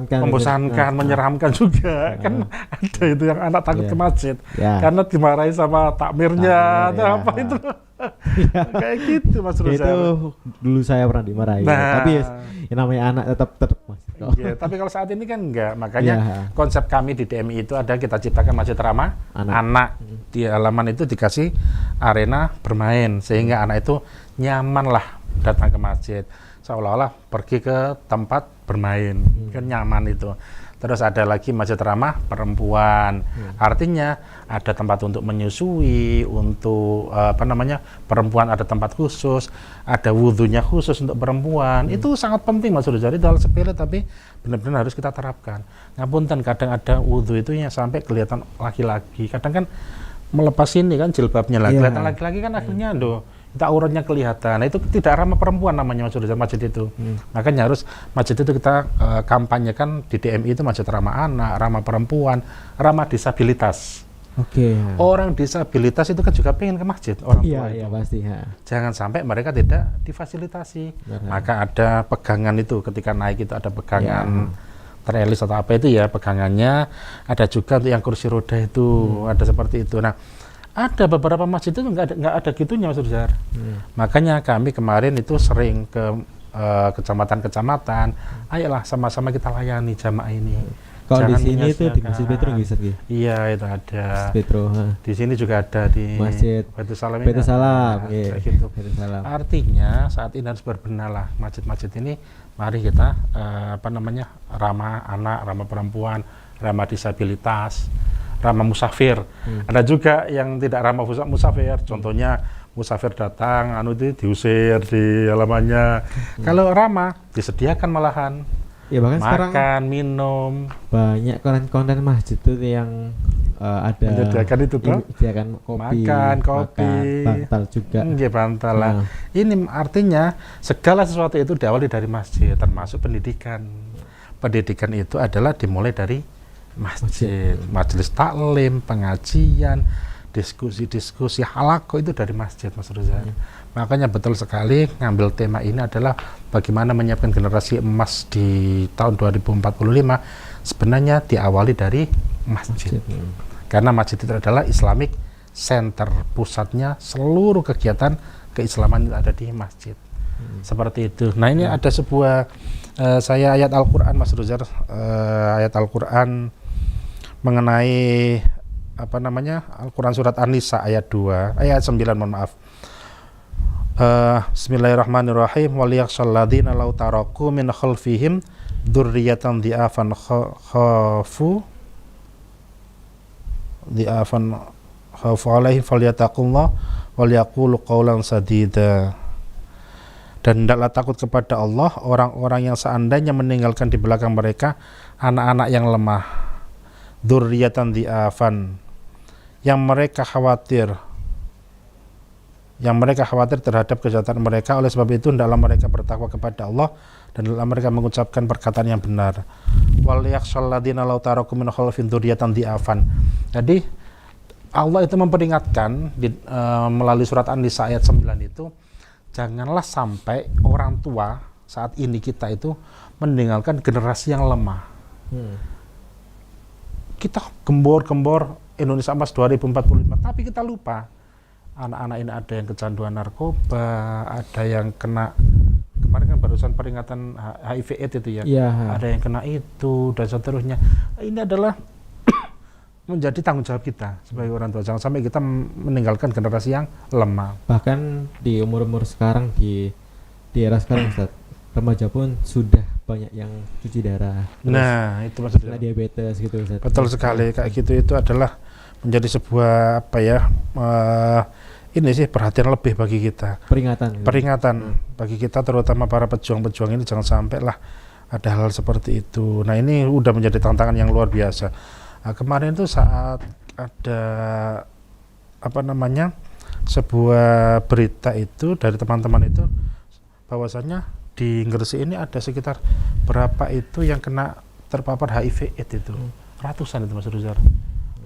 yang membosankan, menyeramkan juga. Kan ada itu yang anak takut ke masjid. Karena dimarahi sama takmirnya atau apa itu. Kayak gitu Mas Ruzar. Itu dulu saya pernah dimarahi. Tapi yang namanya anak tetap masjid. Tapi kalau saat ini kan enggak. Makanya konsep kami di DMI itu ada, kita ciptakan masjid ramah anak. Di halaman itu dikasih arena bermain, sehingga anak itu nyaman lah datang ke masjid, seolah-olah pergi ke tempat bermain, kan nyaman itu. Terus ada lagi masjid ramah perempuan, artinya ada tempat untuk menyusui, untuk perempuan ada tempat khusus, ada wudhunya khusus untuk perempuan. Itu sangat penting Mas Ruzar. Itu hal sepele tapi benar-benar harus kita terapkan. Ngapunten, kadang ada wudhu itu yang sampai kelihatan laki-laki, kadang kan melepas ini kan jilbabnya lah, kelihatan laki-laki kan akhirnya kita auratnya kelihatan. Nah, itu tidak ramah perempuan namanya Mas Ruzar, masjid itu. Makanya harus masjid itu kita kampanyekan di DMI itu masjid ramah anak, ramah perempuan, ramah disabilitas. Orang disabilitas itu kan juga pengen ke masjid, orang tua itu. Iya, pasti. Jangan sampai mereka tidak difasilitasi. Maka ada pegangan itu, ketika naik itu ada pegangan trelis atau apa itu ya, pegangannya. Ada juga untuk yang kursi roda itu, ada seperti itu. Nah, ada beberapa masjid itu nggak ada gitunya Mas Ruzar. Makanya kami kemarin itu sering ke kecamatan-kecamatan, ayolah sama-sama kita layani jamaah ini. Kalau di sini itu di Masjid Petro gitu. Iya, itu ada. Petro. Di sini juga ada di Masjid Baitul Salam. Baitul Salam. Gitu. Artinya saat ini harus berbenah lah masjid-masjid ini. Mari kita ramah anak, ramah perempuan, ramah disabilitas, ramah musafir. Ada juga yang tidak ramah musafir. Contohnya musafir datang, itu diusir di halamannya. Kalau ramah disediakan malahan. Ya bahkan makan, sekarang minum. Banyak konten masjid itu yang ada menyediakan itu tuh. Menyediakan kopi, makan, bantal juga. Iya, bantal lah. Ini artinya segala sesuatu itu diawali dari masjid, termasuk pendidikan. Pendidikan itu adalah dimulai dari masjid. Majelis taklim, pengajian, diskusi halaqah itu dari masjid Mas Ruzar. Makanya betul sekali ngambil tema ini adalah bagaimana menyiapkan generasi emas di tahun 2045 sebenarnya diawali dari masjid. Karena masjid itu adalah Islamic Center, pusatnya seluruh kegiatan keislaman itu ada di masjid. Seperti itu. Nah, ini ada sebuah saya ayat Al-Qur'an Mas Ruzar, ayat Al-Qur'an mengenai Al-Qur'an surat An-Nisa ayat 9, mohon maaf. Bismillahirrahmanirrahim. Waliyakhshal ladzina law taraku min khalfihim dzurriyyatan dhi'afan khafu alaihim falyattaqullah walyaqulu qawlan sadida. Dan hendaklah takut kepada Allah orang-orang yang seandainya meninggalkan di belakang mereka anak-anak yang lemah, dzurriyyatan dhi'afan, yang mereka khawatir terhadap kejahatan mereka. Oleh sebab itu hendaklah mereka bertakwa kepada Allah dan hendaklah mereka mengucapkan perkataan yang benar. Wal yakhshal ladzina law taraku min khalfihim dzurriyyatan dhi'afan. Jadi Allah itu memperingatkan melalui surat An-Nisa ayat 9 itu, janganlah sampai orang tua saat ini kita itu meninggalkan generasi yang lemah. Kita gembor-gembor Indonesia Emas 2045, tapi kita lupa anak-anak ini ada yang kecanduan narkoba, ada yang kena, kemarin kan barusan peringatan HIV/AIDS itu ya, ada yang kena itu dan seterusnya. Ini adalah menjadi tanggung jawab kita sebagai orang tua, jangan sampai kita meninggalkan generasi yang lemah. Bahkan di umur-umur sekarang, di era sekarang Ustaz, remaja pun sudah banyak yang cuci darah. Nah, itu maksudnya diabetes gitu Ustaz. Betul sekali, kayak gitu. Itu adalah menjadi sebuah ini sih perhatian lebih bagi kita. Peringatan. Peringatan bagi kita, terutama para pejuang-pejuang ini, jangan sampai lah ada hal seperti itu. Nah, ini udah menjadi tantangan yang luar biasa. Nah, kemarin itu saat ada sebuah berita itu dari teman-teman itu, bahwasannya di Gresik ini ada sekitar berapa itu yang kena terpapar HIV/AIDS itu, ratusan itu Mas Ruzar.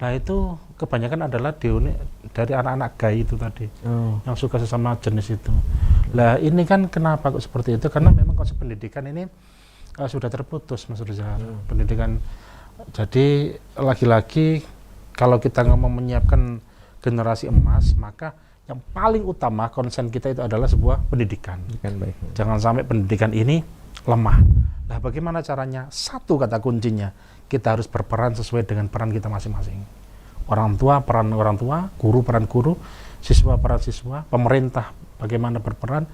Nah, itu kebanyakan adalah dari anak-anak gay itu tadi, yang suka sesama jenis itu. Lah, ini kan kenapa kok seperti itu? Karena memang konsep pendidikan ini sudah terputus, Mas Ruzar. Pendidikan, jadi lagi-lagi kalau kita ngomong menyiapkan generasi emas, maka yang paling utama konsen kita itu adalah sebuah pendidikan. Baik. Jangan sampai pendidikan ini lemah. Nah, bagaimana caranya? Satu kata kuncinya, kita harus berperan sesuai dengan peran kita masing-masing. Orang tua, peran orang tua, guru, peran guru, siswa, peran siswa, pemerintah, bagaimana berperan,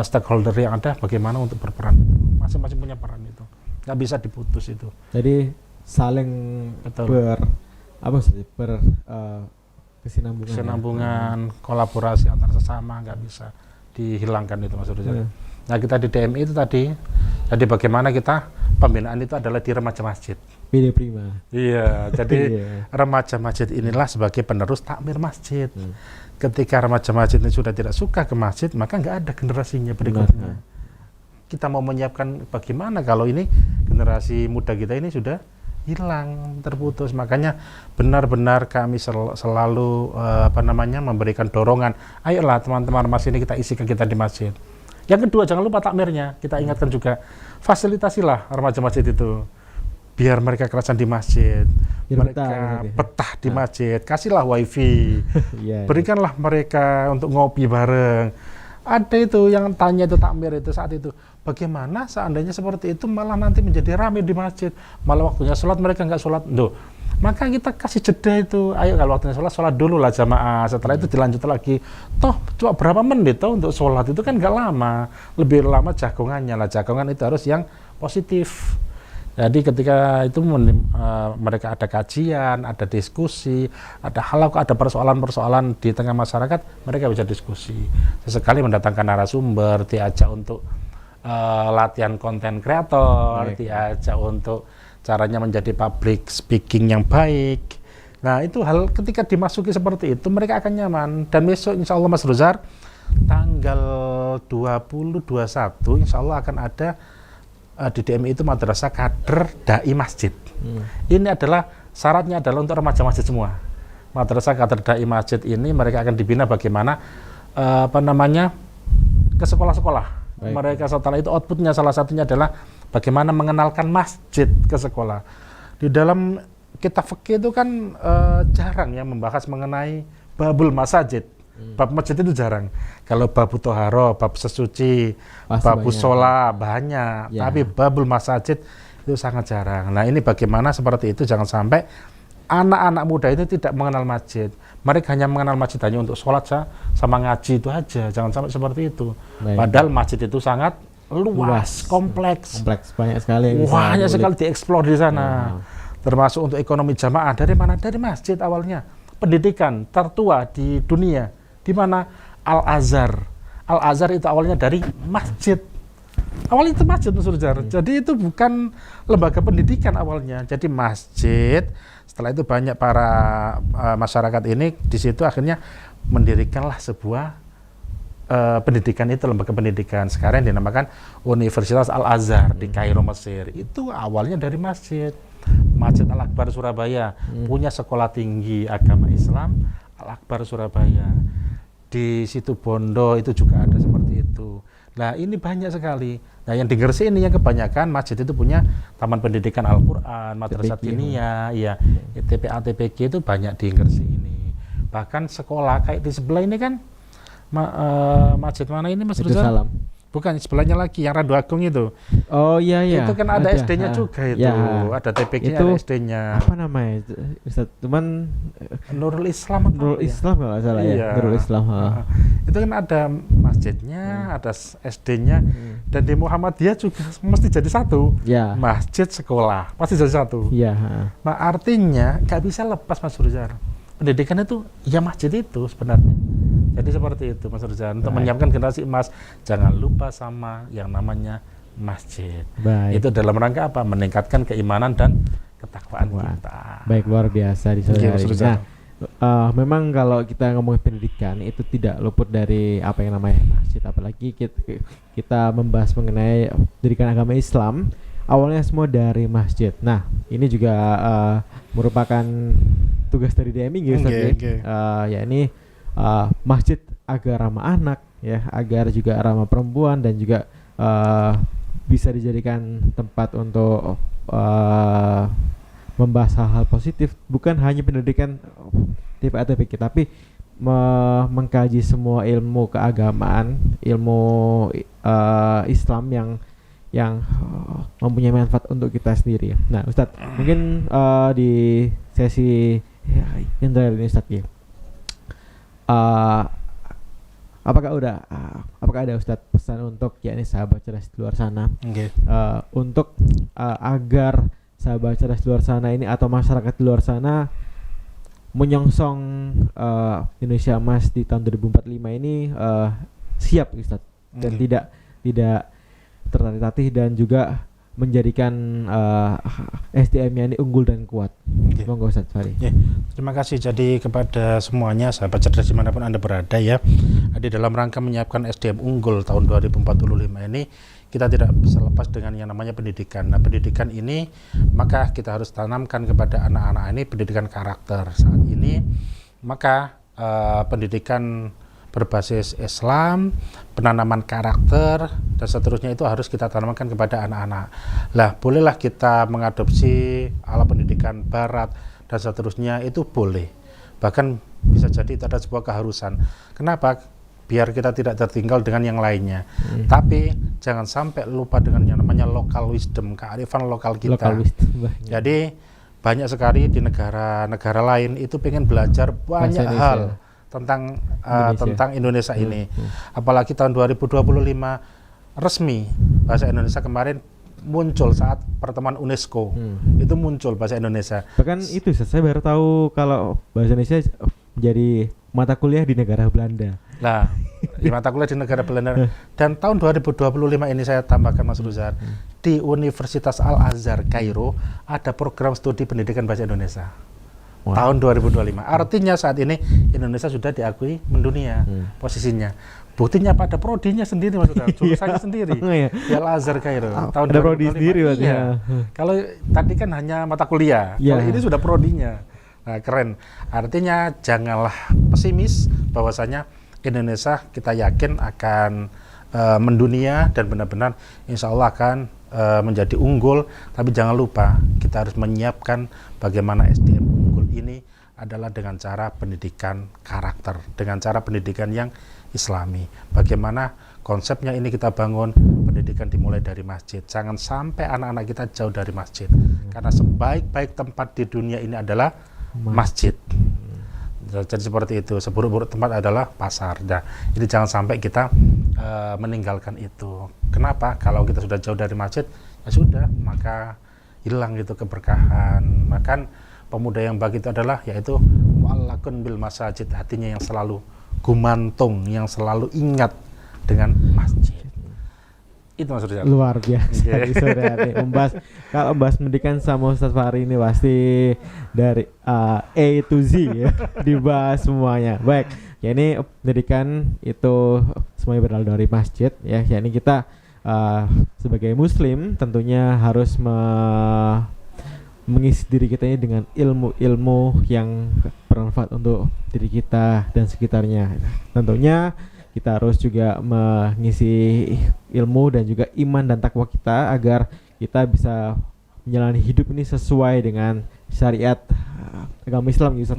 stakeholder yang ada, bagaimana untuk berperan. Masing-masing punya peran itu. Nggak bisa diputus itu. Jadi saling kesinambungan, kolaborasi antar sesama, nggak bisa dihilangkan itu, Mas Ruzar. Nah, kita di DMI itu tadi, jadi bagaimana kita pembinaan itu adalah di remaja masjid. Pilih prima. Iya, jadi remaja masjid inilah sebagai penerus takmir masjid. Ketika remaja masjid ini sudah tidak suka ke masjid, maka nggak ada generasinya berikutnya. Kita mau menyiapkan bagaimana kalau ini generasi muda kita ini sudah hilang, terputus. Makanya benar-benar kami selalu memberikan dorongan. Ayolah teman-teman masjid ini kita isikan kita di masjid. Yang kedua, jangan lupa takmirnya. Kita ingatkan juga, fasilitasilah remaja masjid itu. Biar mereka kerasan di masjid, mereka betah di masjid, kasihlah wifi, berikanlah mereka untuk ngopi bareng. Ada itu yang tanya itu takmir itu saat itu, bagaimana seandainya seperti itu malah nanti menjadi ramai di masjid, malah waktunya sholat mereka nggak sholat. Maka kita kasih jeda itu, ayo kalau waktunya sholat dulu lah jamaah, setelah itu dilanjut lagi. Toh cuma berapa menit toh untuk sholat itu kan nggak lama, lebih lama jagongannya lah. Jagongan itu harus yang positif. Jadi ketika itu mereka ada kajian, ada diskusi, ada halaqah, ada persoalan-persoalan di tengah masyarakat, mereka bisa diskusi. Sesekali mendatangkan narasumber, diajak untuk latihan konten kreator, diajak untuk caranya menjadi public speaking yang baik. Nah, itu hal ketika dimasuki seperti itu, mereka akan nyaman. Dan besok insya Allah Mas Ruzar, tanggal 20-21 insya Allah akan ada di DMI itu madrasah kader dai masjid. Ini adalah syaratnya adalah untuk remaja masjid semua. Madrasah kader dai masjid ini mereka akan dibina bagaimana ke sekolah-sekolah. Mereka setelah itu outputnya salah satunya adalah bagaimana mengenalkan masjid ke sekolah. Di dalam kitab fikih itu kan jarang ya membahas mengenai babul masajid. Bab masjid itu jarang. Kalau babu toharo, bab sesuci, babu sholat banyak, tapi babul masajid itu sangat jarang. Nah, ini bagaimana seperti itu, jangan sampai anak-anak muda itu tidak mengenal masjid. Mereka hanya mengenal masjid hanya untuk sholat sama ngaji itu aja. Jangan sampai seperti itu. Padahal masjid itu sangat luas, kompleks, banyak sekali. Banyak sekali dieksplor di sana. Termasuk untuk ekonomi jamaah. Dari mana? Dari masjid awalnya. Pendidikan tertua di dunia. Di mana? Al-Azhar. Al-Azhar itu awalnya dari masjid. Awalnya itu masjid, Mas Ruzar. Jadi itu bukan lembaga pendidikan awalnya. Jadi masjid. Setelah itu banyak para masyarakat ini di situ akhirnya mendirikanlah sebuah pendidikan itu, lembaga pendidikan. Sekarang yang dinamakan Universitas Al-Azhar di Kairo, Mesir. Itu awalnya dari masjid. Masjid Al-Akbar Surabaya punya sekolah tinggi agama Islam Al-Akbar Surabaya. Di situ Bondo itu juga ada seperti itu. Nah, ini banyak sekali. Nah, yang di Gresik ini yang kebanyakan masjid itu punya taman pendidikan Al-Quran, madrasah diniyah, ya, TPA, TPG itu banyak di Gresik ini. Bahkan sekolah kayak di sebelah ini kan masjid mana ini Mas Ruzar? Bukan, sebelahnya lagi yang Randu Agung itu. Oh iya. Itu kan ada SD-nya juga itu. Ya. Ada TPG-nya, ada SD-nya. Apa namanya? Cuman Nurul Islam. Nurul Islam kalau salah ya. Nurul Islam. Itu kan ada masjidnya, ada SD-nya, dan di Muhammadiyah juga mesti jadi satu. Ya. Masjid, sekolah, pasti jadi satu. Iya. Nah, artinya nggak bisa lepas Mas Ruzar. Pendidikan itu ya masjid itu sebenarnya. Jadi seperti itu Mas Rizal. Untuk Baik. menyiapkan generasi emas, jangan lupa sama yang namanya masjid. Baik. Itu dalam rangka apa? Meningkatkan keimanan dan ketakwaan Ketakwaan. kita. Baik, luar biasa di sore Oke, hari Mas ini. Rizal. Nah, memang kalau kita ngomongin pendidikan itu tidak luput dari apa yang namanya masjid, apalagi kita membahas mengenai pendidikan agama Islam, awalnya semua dari masjid. Nah, ini juga merupakan tugas dari DMI Ustaz, Oke. yakni masjid agar ramah anak, ya, agar juga ramah perempuan dan juga bisa dijadikan tempat untuk membahas hal-hal positif, bukan hanya pendidikan tipe A atau PK, tapi mengkaji semua ilmu keagamaan, ilmu Islam yang mempunyai manfaat untuk kita sendiri. Nah, Ustadz, mungkin di sesi yang terakhir ini Ustadz, apakah ada Ustadz pesan untuk yakni sahabat cerdas di luar sana, untuk agar sahabat cerdas di luar sana ini atau masyarakat di luar sana menyongsong Indonesia Emas di tahun 2045 ini siap Ustadz, dan tidak tertatih dan juga menjadikan SDM-nya ini unggul dan kuat. Monggo Ustadz Fahri. Terima kasih. Jadi kepada semuanya sahabat cerdas dimanapun Anda berada, ya, di dalam rangka menyiapkan SDM unggul tahun 2045 ini, kita tidak bisa lepas dengan yang namanya pendidikan. Nah, pendidikan ini maka kita harus tanamkan kepada anak-anak ini pendidikan karakter. Saat ini maka pendidikan berbasis Islam, penanaman karakter dan seterusnya itu harus kita tanamkan kepada anak-anak. Lah, bolehlah kita mengadopsi ala pendidikan barat dan seterusnya, itu boleh. Bahkan bisa jadi itu ada sebuah keharusan. Kenapa? Biar kita tidak tertinggal dengan yang lainnya. Tapi jangan sampai lupa dengan yang namanya local wisdom, kearifan lokal kita. Local wisdom. Jadi banyak sekali di negara-negara lain itu pengen belajar banyak hal tentang Indonesia ini. Apalagi tahun 2025 resmi bahasa Indonesia kemarin muncul saat pertemuan UNESCO. Itu muncul bahasa Indonesia. Bahkan itu saya baru tahu kalau bahasa Indonesia menjadi mata kuliah di negara Belanda. Nah, di mata kuliah di negara Belanda. Dan tahun 2025 ini saya tambahkan Mas Ruzar, di Universitas Al-Azhar Kairo ada program studi pendidikan bahasa Indonesia. Tahun 2025. Artinya saat ini Indonesia sudah diakui mendunia posisinya. Buktinya pada prodinya sendiri Mas Ruzar, jurusannya sendiri. Di Al-Azhar Kairo. Tahun ada prodi sendiri. Iya. Kalau tadi kan hanya mata kuliah, kalau ini sudah prodinya. Nah, keren. Artinya janganlah pesimis bahwasanya Indonesia kita yakin akan mendunia dan benar-benar insya Allah akan menjadi unggul. Tapi jangan lupa kita harus menyiapkan bagaimana SDM unggul ini adalah dengan cara pendidikan karakter, dengan cara pendidikan yang Islami. Bagaimana konsepnya ini kita bangun, pendidikan dimulai dari masjid. Jangan sampai anak-anak kita jauh dari masjid. Karena sebaik-baik tempat di dunia ini adalah masjid. Jadi seperti itu. Seburuk-buruk tempat adalah pasar. Nah, ini jangan sampai kita meninggalkan itu. Kenapa? Kalau kita sudah jauh dari masjid, ya sudah, maka hilang itu keberkahan. Makan pemuda yang baik itu adalah yaitu mu'allakun bil masajid, hatinya yang selalu gumantung, yang selalu ingat dengan masjid. Itu maksudnya. Luar biasa. Kalau membahas pendidikan sama Ustadz Fahri ini pasti dari A to Z ya, dibahas semuanya. Baik, ya ini pendidikan itu semuanya berasal dari masjid ya. Ya ini kita sebagai muslim tentunya harus mengisi diri kita ini dengan ilmu-ilmu yang bermanfaat untuk diri kita dan sekitarnya. Tentunya kita harus juga mengisi ilmu dan juga iman dan takwa kita agar kita bisa menjalani hidup ini sesuai dengan syariat agama Islam gitu,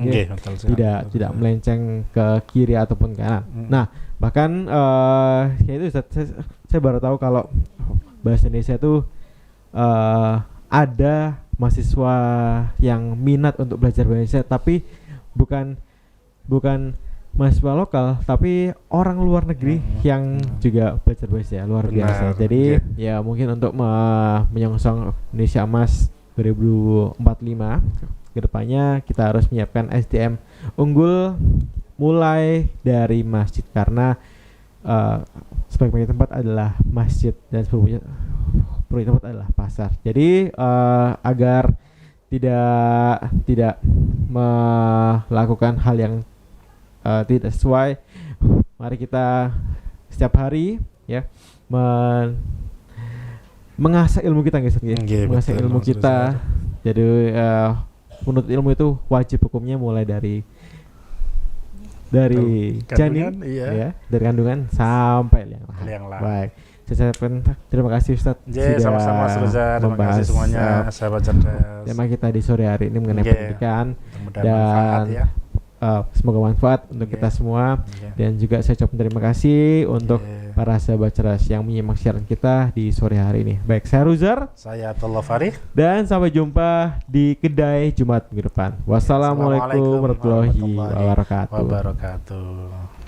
tidak melenceng ke kiri ataupun kanan. Nah, bahkan ya itu saya baru tahu kalau bahasa Indonesia itu ada mahasiswa yang minat untuk belajar bahasa Indonesia, tapi bukan mahasiswa lokal, tapi orang luar negeri yang juga belajar bahasa, luar biasa. Jadi ya mungkin untuk menyongsong Indonesia Emas 2045 kedepannya kita harus menyiapkan SDM unggul mulai dari masjid karena sebaik-baiknya tempat adalah masjid dan sebaik-baiknya tempat adalah pasar. Jadi agar tidak melakukan hal yang tidak sesuai, mari kita setiap hari ya mengasah ilmu kita guys, mengasah betul, ilmu Mas kita. Rizal. Jadi menuntut ilmu itu wajib hukumnya mulai dari janin, Kandungan, iya. ya, dari kandungan sampai liang lahat. Liang lahat. Baik, saya ucapkan terima kasih Ustadz Sama-sama Mas Rizal. Terima kasih semuanya sahabat cerdas. tema kita di sore hari ini mengenai pendidikan, Mudah-mudahan dan manfaat ya. semoga manfaat untuk kita semua. Dan juga saya ucapkan terima kasih untuk para sahabat cerdas yang menyimak siaran kita di sore hari ini. Baik, saya Ruzar, Saya Atullah Farid, dan sampai jumpa di kedai Jumat minggu depan. Wassalamualaikum warahmatullahi wabarakatuh. wabarakatuh.